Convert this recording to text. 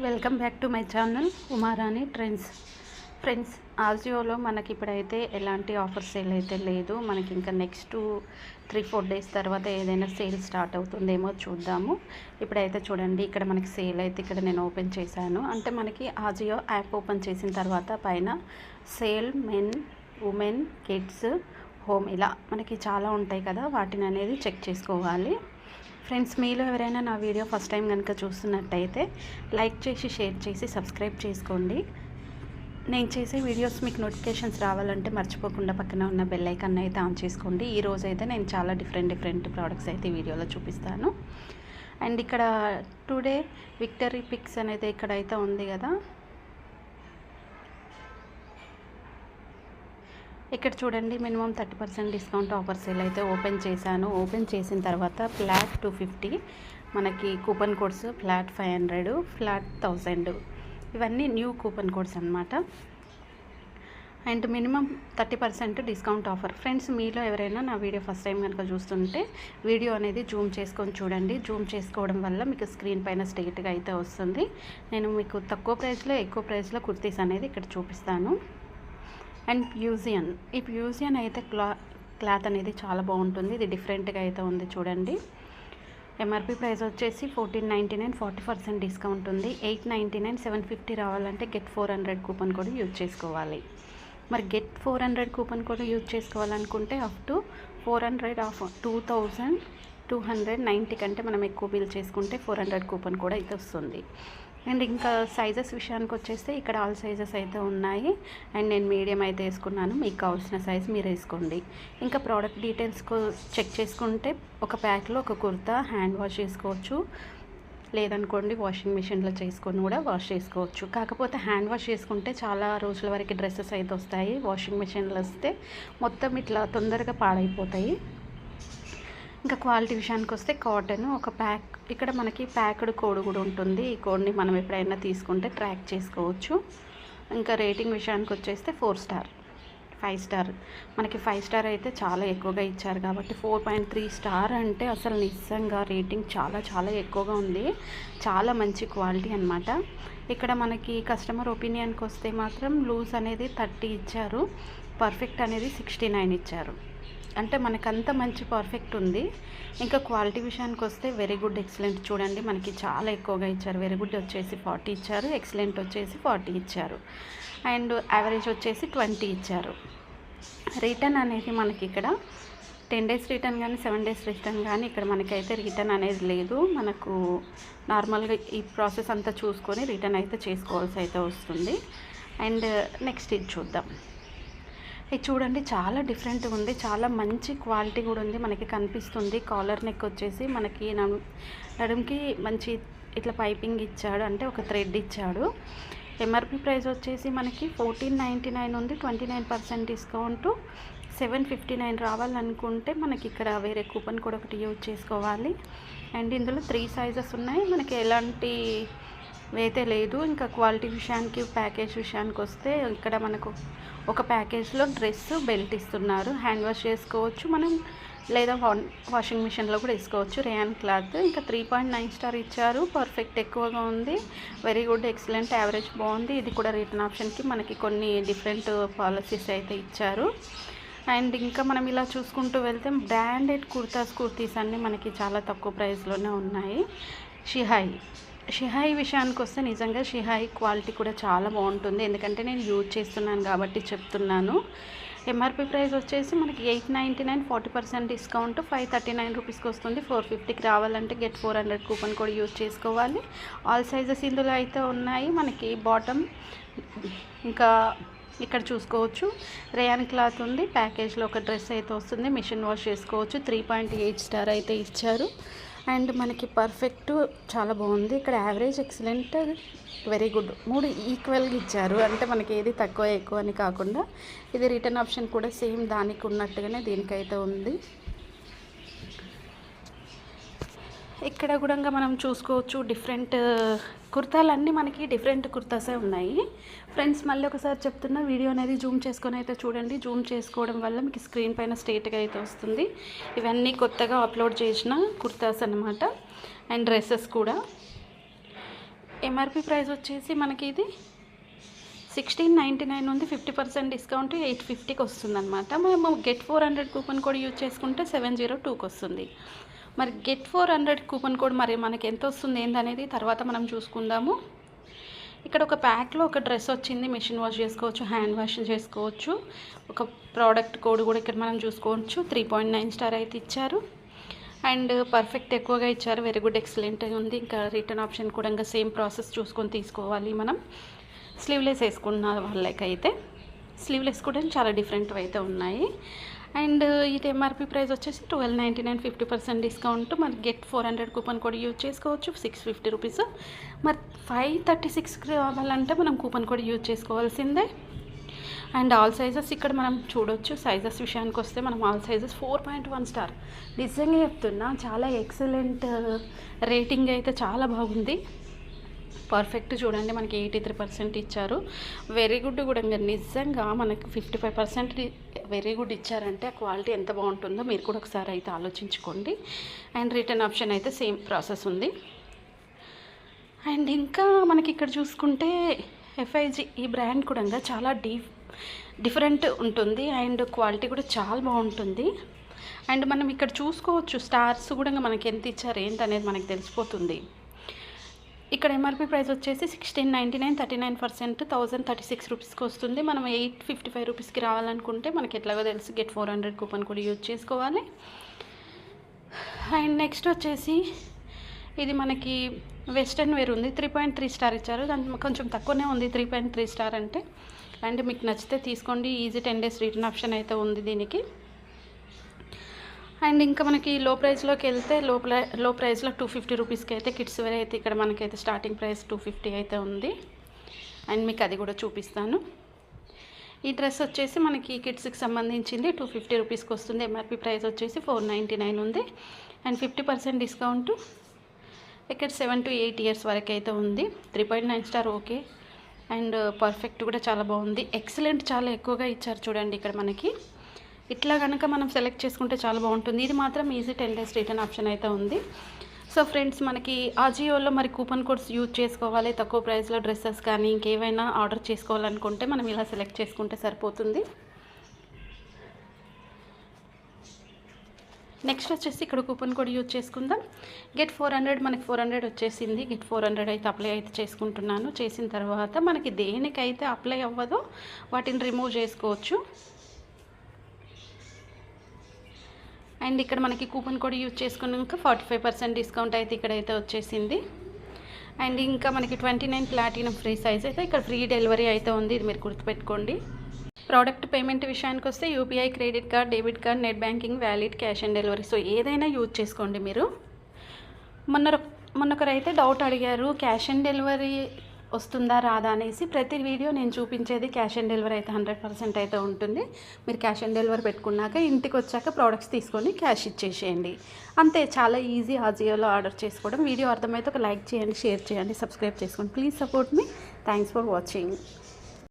Welcome back to my channel Umarani trends. Friends, ఆజియోలో మనకి ఇప్పుడైతే ఎలాంటి ఆఫర్ సేల్ అయితే లేదు. మనకి ఇంకా నెక్స్ట్ 3-4 డేస్ తర్వాత ఏదైనా సేల్ స్టార్ట్ అవుతుందేమో చూద్దాము. ఇప్పుడైతే చూడండి, ఇక్కడ మనకి సేల్ అయితే ఇక్కడ నేను ఓపెన్ చేశాను. అంటే మనకి ఆజియో యాప్ ఓపెన్ చేసిన తర్వాత పైన sale men, women, kids, home ఇలా మనకి చాలా ఉంటాయి కదా, వాటిని అనేది చెక్ చేసుకోవాలి. ఫ్రెండ్స్, మీలో ఎవరైనా నా వీడియో ఫస్ట్ టైం కనుక చూస్తున్నట్టయితే లైక్ చేసి, షేర్ చేసి, సబ్స్క్రైబ్ చేసుకోండి. నేను చేసే వీడియోస్ మీకు నోటిఫికేషన్స్ రావాలంటే మర్చిపోకుండా పక్కన ఉన్న బెల్ ఐకాన్ అయితే ఆన్ చేసుకోండి. ఈరోజు అయితే నేను చాలా డిఫరెంట్ ప్రోడక్ట్స్ అయితే వీడియోలో చూపిస్తాను. అండ్ ఇక్కడ టుడే విక్టరీ పిక్స్ అనేది ఇక్కడైతే ఉంది కదా, ఇక్కడ చూడండి, మినిమం 30% డిస్కౌంట్ ఆఫర్ సేల్ అయితే ఓపెన్ చేశాను. ఓపెన్ చేసిన తర్వాత ఫ్లాట్ 250 మనకి కూపన్ కోడ్స్, ఫ్లాట్ 500, ఫ్లాట్ 1000 ఇవన్నీ న్యూ కూపన్ కోడ్స్ అనమాట. And minimum 30% discount offer. Friends, మీలో ఎవరైనా నా వీడియో ఫస్ట్ టైం కనుక చూస్తుంటే వీడియో అనేది జూమ్ చేసుకొని చూడండి. జూమ్ చేసుకోవడం వల్ల మీకు స్క్రీన్ పైన స్ట్రెయిట్గా అయితే వస్తుంది. నేను మీకు తక్కువ ప్రైస్లో ఎక్కువ ప్రైస్లో కుర్తీస్ అనేది ఇక్కడ చూపిస్తాను. అండ్ ఫ్యూజియన్, ఈ ఫ్యూజియన్ అయితే క్లాత్ అనేది చాలా బాగుంటుంది. ఇది డిఫరెంట్గా అయితే ఉంది చూడండి. ఎంఆర్పి ప్రైస్ వచ్చేసి 1499, 40% డిస్కౌంట్ ఉంది. 899, 750 రావాలంటే గెట్ 400 కూపన్ కోడ్ యూజ్ చేసుకోవాలి. మరి గెట్ 400 కూపన్ కోడ్ యూజ్ చేసుకోవాలనుకుంటే అప్ టు 400 ఆఫ్ 2290 కంటే మనం ఎక్కువ బిల్ చేసుకుంటే 400 కూపన్ కూడా అయితే వస్తుంది. అండ్ ఇంకా సైజెస్ విషయానికి వచ్చేస్తే ఇక్కడ ఆల్ సైజెస్ అయితే ఉన్నాయి. అండ్ నేను మీడియం అయితే వేసుకున్నాను, మీకు కావాల్సిన సైజ్ మీరు వేసుకోండి. ఇంకా ప్రోడక్ట్ డీటెయిల్స్ చెక్ చేసుకుంటే ఒక ప్యాక్లో ఒక కుర్తా హ్యాండ్ వాష్ చేసుకోవచ్చు, లేదనుకోండి వాషింగ్ మిషన్లో చేసుకొని కూడా వాష్ చేసుకోవచ్చు. కాకపోతే హ్యాండ్ వాష్ చేసుకుంటే చాలా రోజుల వరకు డ్రెస్సెస్ అయితే వస్తాయి. వాషింగ్ మిషన్లో వస్తే మొత్తం ఇట్లా తొందరగా పాడైపోతాయి. ఇంకా క్వాలిటీ విషయానికి వస్తే కాటన్ ఒక ప్యాక్, ఇక్కడ మనకి ప్యాక్డ్ కోడ్ కూడా ఉంటుంది. ఈ కోడ్ని మనం ఎప్పుడైనా తీసుకుంటే ట్రాక్ చేసుకోవచ్చు. ఇంకా రేటింగ్ విషయానికి వచ్చేస్తే 4 స్టార్, 5 స్టార్. మనకి 5 స్టార్ అయితే చాలా ఎక్కువగా ఇచ్చారు కాబట్టి 4.3 స్టార్ అంటే అసలు నిజంగా రేటింగ్ చాలా ఎక్కువగా ఉంది. చాలా మంచి క్వాలిటీ అనమాట. ఇక్కడ మనకి కస్టమర్ ఒపీనియన్కి వస్తే మాత్రం లూజ్ అనేది 30 ఇచ్చారు, పర్ఫెక్ట్ అనేది 69 ఇచ్చారు. అంటే మనకంత మంచి పర్ఫెక్ట్ ఉంది. ఇంకా క్వాలిటీ విషయానికి వస్తే వెరీ గుడ్, ఎక్సలెంట్. చూడండి, మనకి చాలా ఎక్కువగా ఇచ్చారు. వెరీ గుడ్ వచ్చేసి 40 ఇచ్చారు, ఎక్సలెంట్ వచ్చేసి 40 ఇచ్చారు, అండ్ యావరేజ్ వచ్చేసి 20 ఇచ్చారు. రిటర్న్ అనేది మనకి ఇక్కడ 10 డేస్ రిటర్న్ కానీ 7 డేస్ రిటర్న్ కానీ ఇక్కడ మనకైతే రిటర్న్ అనేది లేదు. మనకు నార్మల్గా ఈ ప్రాసెస్ అంతా చూసుకొని రిటర్న్ అయితే చేసుకోవాల్సి అయితే వస్తుంది. అండ్ నెక్స్ట్ ఇది చూద్దాం. ఇది చూడండి, చాలా డిఫరెంట్గా ఉంది, చాలా మంచి క్వాలిటీ కూడా ఉంది, మనకి కనిపిస్తుంది. కాలర్ నెక్ వచ్చేసి మనకి నడుముకి మంచి ఇట్లా పైపింగ్ ఇచ్చాడు, అంటే ఒక థ్రెడ్ ఇచ్చాడు. ఎంఆర్పి ప్రైస్ వచ్చేసి మనకి 1499 ఉంది, 29% డిస్కౌంట్ 759 రావాలనుకుంటే మనకి ఇక్కడ వేరే కూపన్ కూడా ఒకటి యూజ్ చేసుకోవాలి. అండ్ ఇందులో 3 సైజెస్ ఉన్నాయి, మనకి ఎలాంటి అయితే లేదు. ఇంకా క్వాలిటీ విషయానికి, ప్యాకేజ్ విషయానికి వస్తే ఇక్కడ మనకు ఒక ప్యాకేజ్లో డ్రెస్, బెల్ట్ ఇస్తున్నారు. హ్యాండ్ వాష్ చేసుకోవచ్చు మనం, లేదా వాషింగ్ మిషన్లో కూడా వేసుకోవచ్చు. Rayon cloth. ఇంకా 3.9 స్టార్ ఇచ్చారు, పర్ఫెక్ట్ ఎక్కువగా ఉంది, వెరీ గుడ్, ఎక్సలెంట్, యావరేజ్ బాగుంది. ఇది కూడా రిటర్న్ ఆప్షన్కి మనకి కొన్ని డిఫరెంట్ పాలసీస్ అయితే ఇచ్చారు. అండ్ ఇంకా మనం ఇలా చూసుకుంటూ వెళ్తే బ్రాండెడ్ కుర్తీస్ అన్నీ మనకి చాలా తక్కువ ప్రైస్లోనే ఉన్నాయి. షిహాయి విషయానికి వస్తే నిజంగా షిహాయి క్వాలిటీ కూడా చాలా బాగుంటుంది, ఎందుకంటే నేను యూజ్ చేస్తున్నాను కాబట్టి చెప్తున్నాను. ఎంఆర్పి ప్రైస్ వచ్చేసి మనకి 899, 40% డిస్కౌంట్ 539 రూపీస్కి వస్తుంది. 450కి రావాలంటే గెట్ 400 కూపన్ కోడ్ యూజ్ చేసుకోవాలి. ఆల్ సైజెస్ ఇందులో అయితే ఉన్నాయి. మనకి బాటమ్ ఇంకా ఇక్కడ చూసుకోవచ్చు, రేయాన్ క్లాత్ ఉంది, ప్యాకేజ్లో ఒక డ్రెస్ అయితే వస్తుంది, మిషన్ వాష్ చేసుకోవచ్చు. 3.8 స్టార్ అయితే ఇచ్చారు. అండ్ మనకి పర్ఫెక్ట్ చాలా బాగుంది. ఇక్కడ యావరేజ్, ఎక్సలెంట్, వెరీ గుడ్ 3 ఈక్వల్గా ఇచ్చారు. అంటే మనకి ఏది తక్కువ ఎక్కువ అని కాకుండా ఇది రిటర్న్ ఆప్షన్ కూడా సేమ్ దానికి ఉన్నట్టుగానే దీనికైతే ఉంది. ఇక్కడ కూడా మనం చూసుకోవచ్చు, డిఫరెంట్ కుర్తాలన్నీ మనకి డిఫరెంట్ కుర్తాసే ఉన్నాయి. ఫ్రెండ్స్, మళ్ళీ ఒకసారి చెప్తున్నా, వీడియో అనేది జూమ్ చేసుకొని అయితే చూడండి. జూమ్ చేసుకోవడం వల్ల మీకు స్క్రీన్ పైన స్ట్రెయిట్గా అయితే వస్తుంది. ఇవన్నీ కొత్తగా అప్లోడ్ చేసిన కుర్తాస్ అన్నమాట. అండ్ డ్రెస్సెస్ కూడా ఎంఆర్పి ప్రైస్ వచ్చేసి మనకి ఇది 1699 ఉంది. 50% డిస్కౌంట్ 850కి వస్తుందన్నమాట. మేము గెట్ 400 కూపన్ కోడ్ యూజ్ చేసుకుంటే 702కి వస్తుంది. మరి గెట్ 400 కూపన్ కోడ్ మరి మనకి ఎంత వస్తుంది ఏందనేది తర్వాత మనం చూసుకుందాము. ఇక్కడ ఒక ప్యాక్లో ఒక డ్రెస్ వచ్చింది. మెషిన్ వాష్ చేసుకోవచ్చు, హ్యాండ్ వాష్ చేసుకోవచ్చు. ఒక ప్రోడక్ట్ కోడ్ కూడా ఇక్కడ మనం చూసుకోవచ్చు. 3.9 స్టార్ అయితే ఇచ్చారు. అండ్ పర్ఫెక్ట్ ఎక్కువగా ఇచ్చారు. వెరీ గుడ్, ఎక్సలెంట్ ఉంది. ఇంకా రిటర్న్ ఆప్షన్ కూడా ఇంకా సేమ్ ప్రాసెస్ చూసుకొని తీసుకోవాలి మనం. స్లీవ్లెస్ వేసుకున్న వాళ్ళకైతే స్లీవ్లెస్ కూడా చాలా డిఫరెంట్ అయితే ఉన్నాయి. అండ్ ఇది ఎంఆర్పి ప్రైస్ వచ్చేసి 1299, 50% డిస్కౌంట్. మరి గెట్ 400 కూపన్ కోడ్ యూజ్ చేసుకోవచ్చు, 650 రూపీస్. మరి 536 రావాలంటే మనం కూపన్ కోడ్ యూజ్ చేసుకోవాల్సిందే. అండ్ ఆల్ సైజెస్ ఇక్కడ మనం చూడొచ్చు. సైజెస్ విషయానికి వస్తే మనం ఆల్ సైజెస్ 4.1 స్టార్. నిజంగా చెప్తున్నా, చాలా ఎక్సలెంట్ రేటింగ్ అయితే చాలా బాగుంది. పర్ఫెక్ట్ చూడండి, మనకి 83% ఇచ్చారు. వెరీ గుడ్ కూడా. నిజంగా మనకి 55% వెరీ గుడ్ ఇచ్చారంటే ఆ క్వాలిటీ ఎంత బాగుంటుందో మీరు కూడా ఒకసారి అయితే ఆలోచించుకోండి. అండ్ రిటర్న్ ఆప్షన్ అయితే సేమ్ ప్రాసెస్ ఉంది. అండ్ ఇంకా మనకి ఇక్కడ చూసుకుంటే FIG ఈ బ్రాండ్ కూడా చాలా డిఫరెంట్ ఉంటుంది. అండ్ క్వాలిటీ కూడా చాలా బాగుంటుంది. అండ్ మనం ఇక్కడ చూసుకోవచ్చు స్టార్స్ కూడా మనకి ఎంత ఇచ్చారు ఏంటనేది మనకి తెలిసిపోతుంది. ఇక్కడ ఎంఆర్పి ప్రైస్ వచ్చేసి 1699, 39%, 1036 రూపీస్కి వస్తుంది. మనం 855 రూపీస్కి రావాలనుకుంటే మనకి ఎట్లాగో తెలుసు గెట్ 400 కూపన్ కూడా యూజ్ చేసుకోవాలి. అండ్ నెక్స్ట్ వచ్చేసి ఇది మనకి వెస్ట్రన్ వేర్ ఉంది. 3.3 స్టార్ ఇచ్చారు. దాని కొంచెం తక్కువనే ఉంది 3.3 స్టార్ అంటే. అండ్ మీకు నచ్చితే తీసుకోండి. ఈజీ 10 days రిటర్న్ ఆప్షన్ అయితే ఉంది దీనికి. అండ్ ఇంకా మనకి లో ప్రైస్లోకి వెళ్తే లో ప్రైస్లో 250 రూపీస్కి అయితే కిడ్స్ వేర్ అయితే ఇక్కడ మనకైతే స్టార్టింగ్ ప్రైస్ 250 అయితే ఉంది. అండ్ మీకు అది కూడా చూపిస్తాను. ఈ డ్రెస్ వచ్చేసి మనకి కిడ్స్కి సంబంధించింది 250 రూపీస్కి వస్తుంది. ఎంఆర్పి ప్రైస్ వచ్చేసి 499 ఉంది. అండ్ 50% డిస్కౌంట్ ఇక్కడ 7 to 8 years వరకు అయితే ఉంది. 3.9 స్టార్ ఓకే. అండ్ పర్ఫెక్ట్ కూడా చాలా బాగుంది. ఎక్సలెంట్ చాలా ఎక్కువగా ఇచ్చారు చూడండి ఇక్కడ మనకి. ఇట్లా కనుక మనం సెలెక్ట్ చేసుకుంటే చాలా బాగుంటుంది. ఇది మాత్రం ఈజీ 10 days రిటర్న్ ఆప్షన్ అయితే ఉంది. సో ఫ్రెండ్స్, మనకి ఆజియోలో మరి కూపన్ కోడ్స్ యూజ్ చేసుకోవాలి. తక్కువ ప్రైస్లో డ్రెస్సెస్ కానీ ఇంకేమైనా ఆర్డర్ చేసుకోవాలనుకుంటే మనం ఇలా సెలెక్ట్ చేసుకుంటే సరిపోతుంది. నెక్స్ట్ వచ్చేసి ఇక్కడ కూపన్ కోడ్ యూజ్ చేసుకుందాం. గెట్ 400 మనకి 400 వచ్చేసింది. గెట్ 400 అయితే అప్లై అయితే చేసుకుంటున్నాను. చేసిన తర్వాత మనకి దేనికైతే అప్లై అవ్వదో వాటిని రిమూవ్ చేసుకోవచ్చు. అండ్ ఇక్కడ మనకి కూపన్ కోడ్ యూజ్ చేసుకున్నాక 45% డిస్కౌంట్ అయితే ఇక్కడైతే వచ్చేసింది. అండ్ ఇంకా మనకి 29 ప్లాటినం ఫ్రీ సైజ్ అయితే ఇక్కడ ఫ్రీ డెలివరీ అయితే ఉంది. ఇది మీరు గుర్తుపెట్టుకోండి. ప్రోడక్ట్ పేమెంట్ విషయానికి వస్తే UPI, credit card, debit card, net banking, valid, cash on delivery. So ఏదైనా యూజ్ చేసుకోండి మీరు. మొన్నొకరైతే డౌట్ అడిగారు, క్యాష్ ఆన్ డెలివరీ వస్తుందా రాదా అనేసి. ప్రతి వీడియో నేను చూపించేది క్యాష్ ఆన్ డెలివరీ అయితే 100% అయితే ఉంటుంది. మీరు క్యాష్ ఆన్ డెలివరీ పెట్టుకున్నాక ఇంటికి వచ్చాక ప్రోడక్ట్స్ తీసుకొని క్యాష్ ఇచ్చేసేయండి. అంతే, చాలా ఈజీ ఆజియోలో ఆర్డర్ చేసుకోవడం. వీడియో అర్థమైతే ఒక లైక్ చేయండి, షేర్ చేయండి, సబ్స్క్రైబ్ చేసుకోండి. Please support me. Thanks for watching.